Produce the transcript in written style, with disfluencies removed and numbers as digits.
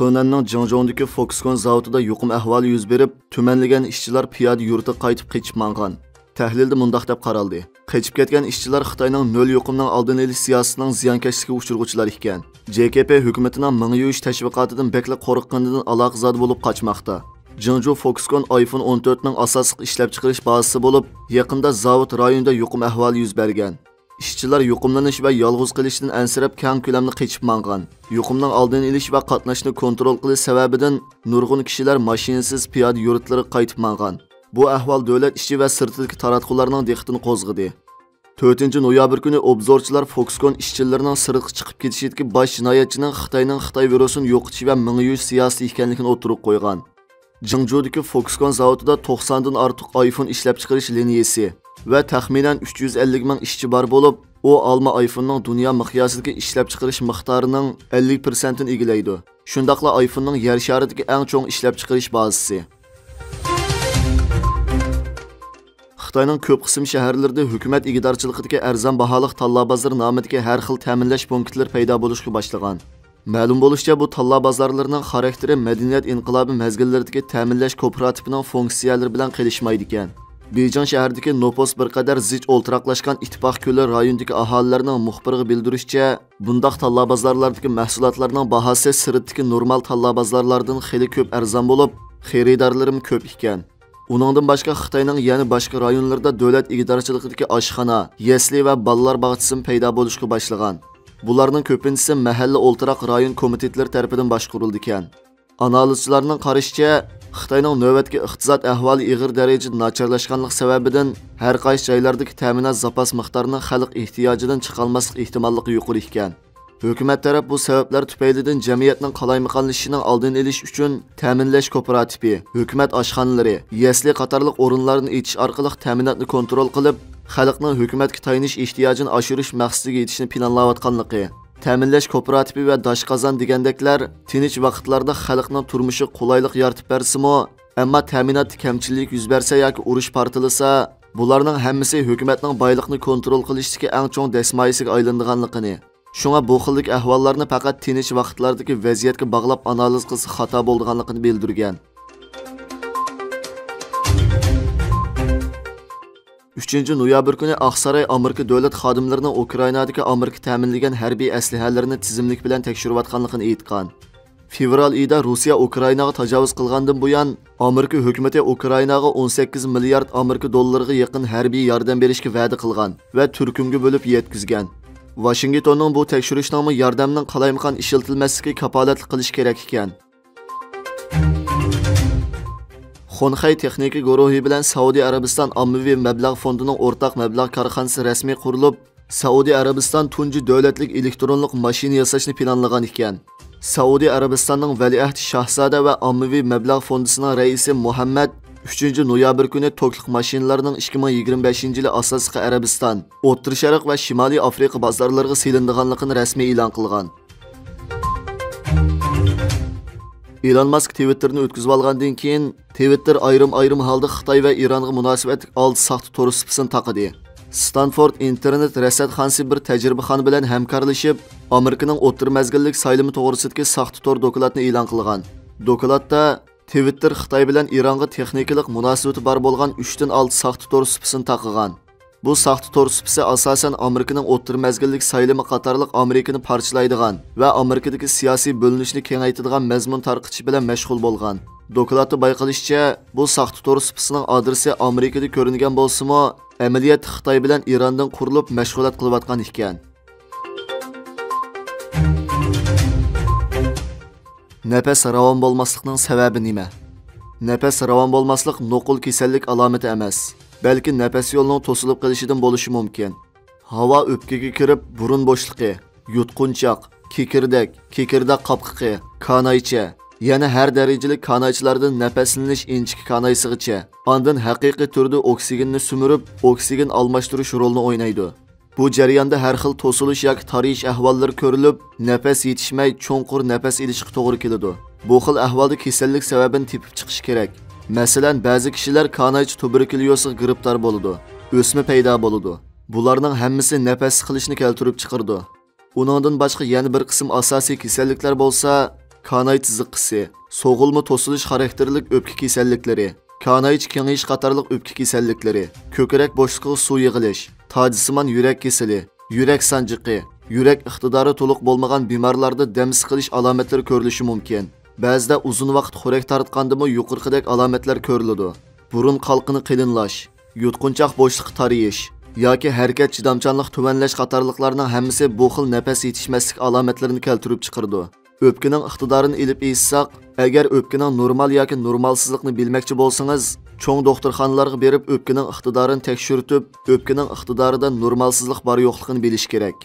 Xinanning Jingzhoudagi Foxconn zavodida yuqum ahvoli yuz berib, tumanlagan ishchilar piyoda yurtga qaytib qechib mangan. Tahlilda mundaq deb qaraldi. Qechib ketgan ishchilar Xitoyning nol yuqumning oldini olish siyosatining ziyonkashligiga uchurg'uvchilar ekan. JKP hukumatining ming yuyish tashviqotidan bekla qo'rqqanidan aloqazod bo'lib qochmoqda. Jingzhou Foxconn iPhone 14 ning asosiy ishlab chiqarish bazasi bo'lib, yaqinda zavod rayonida yuqum ahvoli yuz bergan. İşçiler yuqumlanish va yolg'iz qilishdan ansirab keng ko'lamda qechib mangan. Yuqumning oldini olish va qatnashni kontrol qilish sababidan nurg'un kishilar mashinasiz piyoda yurtlariga qaytib mangan. Bu ahvol davlat ichi va sirtidagi taratqularning diqqatini qo'zg'adi. 4-noyabr kuni obzorchilar Foxconn ishchilarining sirtga chiqib ketishidagi bosh jinoyatchining Xitoy virusini yo'qotish va ming'yush siyosiy ekanligini o'tirib qo'ygan. Jingzhoudagi Foxconn zavodida 90 dan ortiq iPhone ishlab chiqarish liniyasi ve taxminan 350 ming ishchi bor bo'lib, o alma iPhone'ning dunyo miqyosidagi ishlab chiqarish miqdorining 50% ni egallaydi. Shundaqla iPhone'ning yer sharidagi eng cho'ng ishlab chiqarish bazasi. Xitoyning ko'p qism shaharlarida hukumat igidorchiligidagi arzon baholiq tanlov bozor nomidagi har xil ta'minlash punktlari paydo bo'lishga boshlagan. Ma'lum bo'lishicha, bu tanlov bozorlarining xarakteri madaniyat inqilobi mezgillaridagi ta'minlash kooperativining funksiyalari bilan kelishmaydi ekan. Beijing shahridagi Nopos bir qadar zich o'ltiraqlashgan ittifoq ko'li rayondagi aholilarning muxbiriga bildirishicha, bundaq tanlov bozorlaridagi mahsulotlarning bahosi sirtdagi normal tanlov bozorlaridan xili ko'p arzon bo'lib, xaridorlarim ko'p ekan. Uningdan boshqa Xitoyning yana boshqa rayonlarida davlat igidorchiligidagi oshxona, yesli va bolalar bog'chasi paydo bo'lishga boshlagan. Bularning ko'pinchisi mahalla o'ltiraq rayon komitetlari tomonidan boshqarildi ekan. Analizchilarning qarashicha, Xitoyning navbatdagi iqtisod ahvoli ig'ir darajada nacharlashganlik sababidan har qaysi joylardagi ta'minot zapas miqdorining xalq ehtiyojidan chiqolmaslik ehtimolligi yuqori ekan. Hukumat taraf bu sabablar tufaylidan jamiyatning qalaymiqonlashishining oldini olish uchun ta'minlash kooperativi, hukumat oshxonalari, yesli qatorliq o'rinlarni etish orqali ta'minotni kontrol qilib, xalqning hukumatga tayinish ehtiyojini oshirish maqsadiga yetishni planlayotganligi. Ta'minlash kooperativi va doshqazon degandeklar tinch vaqtlarda xalqning turmushi qulaylik yaratib bersimi, ammo ta'minot kamchilik yuz bersa yoki urush portilasa, bularning hammasi hukumatning boylikni kontrol qilishdagi eng cho'ng dasmoyisiga aylanganligini. Shunga bu xillik ahvollarni faqat tinch vaqtlardagi vaziyatga bog'lab analiz qilsa xato bo'lganligini bildirgan. 3-noyabr kuni Aqsaray Amerika davlat xodimlarining Ukrainadagi Amerika ta'minlagan harbiy aslahalarini tizimlik bilan tekshirayotganligini aytgan. Fevral oyida Rossiya Ukrainaga tajovuz qilgandan buyon Amerika hukumati Ukrainaga 18 milliard Amerika dollariga yaqin harbiy yordam berishga va'da qilgan va turkumga bo'lib yetkizgan. Washingtonning bu tekshirishning yordamning qalaymiqon ishlatilmasligiga kafolatlik qilish kerak ekan. Xonxay texnika guruhi bilan Saudiya Arabiston ommaviy mablag' fondining o'rtaq mablag' korxonasi rasmiy qurilib, Saudiya Arabiston tunji davlatlik elektronlik mashina yasashni planlagan ekan. Saudiya Arabistonning valiahd shahzoda va ommaviy mablag' fondisining raisi Muhammad 3-noyabr kuni toklik mashinalarning 2025-yili asosiy Arabiston, O'rta Sharq va Shimoliy Afrika bozorlariga selindiganligini rasmiy e'lon qilgan. Elon Musk Twitter'ni o'tkazib olgandan keyin Twitter ayrim holda Xitoy va Eronga munosabatli 6 saxta to'rispisini taqidi. Stanford internet rasadxonasi bir tajribaxon bilan hamkorlashib, Amerikaning o'tir mazgillik saylimi to'g'risidagi saxta to'r dokladni e'lon qilgan. Dokladda Twitter Xitoy bilan Eronga texnikalik munosabati bor bo'lgan 3 dan 6 saxta to'rispisini taqilgan. Bu saxta to'risipsi asosan Amerikaning o'tir mazgillik saylimi qatorliq Amerikani parchalaydigan va Amerikadagi siyosiy bo'linishni kengaytiradigan mazmun tarqitish bilan mashg'ul bo'lgan. Dokladda bayqalishicha, bu saxta to'risipsining adresi Amerikada ko'ringan bo'lsa-mu, amaliyat Xitoy bilan Erondan qurilib mashg'ulot qilayotgan ekan. Nafas ravon bo'lmaslikning sababi nima? Nafas ravon bo'lmaslik nuqul kasallik alomati emas. Belki nefes yo'lining to'silib qolishidan bo'lishi mumkin. Havo o'pkaga kirib, burun bo'shliqi, yutqunchoq, kekirdak qopqiqi, kanaycha, yana har darajali kanaychalardan nafaslanish inchik kanaysigacha, ondan haqiqiy turda oksigenni sumirib, oksigen almashtirish rolini o'ynaydi. Bu jarayonda har xil to'silish yoki tarish ahvollari ko'rilib, nafas yetishmay cho'nqur nafas olishga to'g'ri keladi. Bu xil ahvolda kasallik sababini tepib chiqish kerak. Masalan, ba'zi kishilar kanaycha tuberkulyozga giribtor bo'ladi, o'sma paydo bo'ladi. Bularning hammasi nafas qilishni keltirib chiqardi. Uningdan boshqa yana bir qism asosiy kasalliklar bo'lsa, kanayt ziqqisi, soğulma tosuluş xarakterlik öpke kasalliklari, kanayt kengayish qatorliq öpke kasalliklari, ko'krak bo'shlig'iga suv yig'ilish, tojisimon yurak kasali, yurak sanjiqi, yurak iqtidori to'liq bo'lmagan bemorlarda dam siqilish alomatlari ko'rilishi mumkin. Ba'zida uzun vaqt xo'rak tortgandimi yuqorqidek alomatlar ko'riladi. Burun qalqini qilinlash, yutqunchoq bo'shliq tariyish yoki harakat chidamchanlik tuvanlash qatorliqlarning hammasi bu xil nafas yetishmaslik alomatlarini keltirib chiqardi. Öpkining iqtidorini ilib essak, agar o'pkining normal yoki normalsizlikni bilmoqchi bo'lsangiz, cho'ng doktorxonalarga berib o'pkining iqtidorini tekshirtib, o'pkining iqtidorida normalsizlik bor yo'qligini bilish kerak.